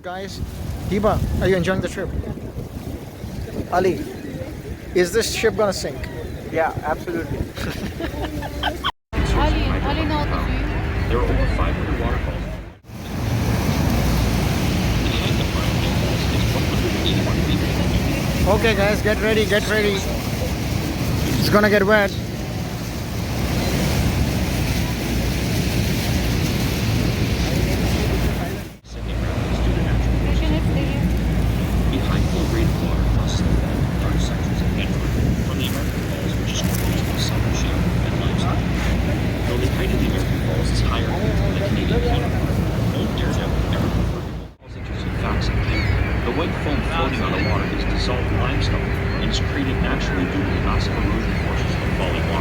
guys. Hiba, are you enjoying the trip? Ali, is this ship gonna sink? Yeah, absolutely. Ali know how to swim. There are over 500 waterfalls. Behind the final falls is 181 meters. Okay guys, get ready, get ready. It's gonna get wet. Second round is due to natural You can stay here. behind full rate of water across the dark sections of Niagara from the American Falls, which is composed of summer shale and limestone. Though the height of the American Falls is higher than the Canadian counterpart, no daredevil ever preferred falls. Interesting facts include the white foam floating on the water is dissolved limestone and is created naturally due to the massive erosion forces of falling water.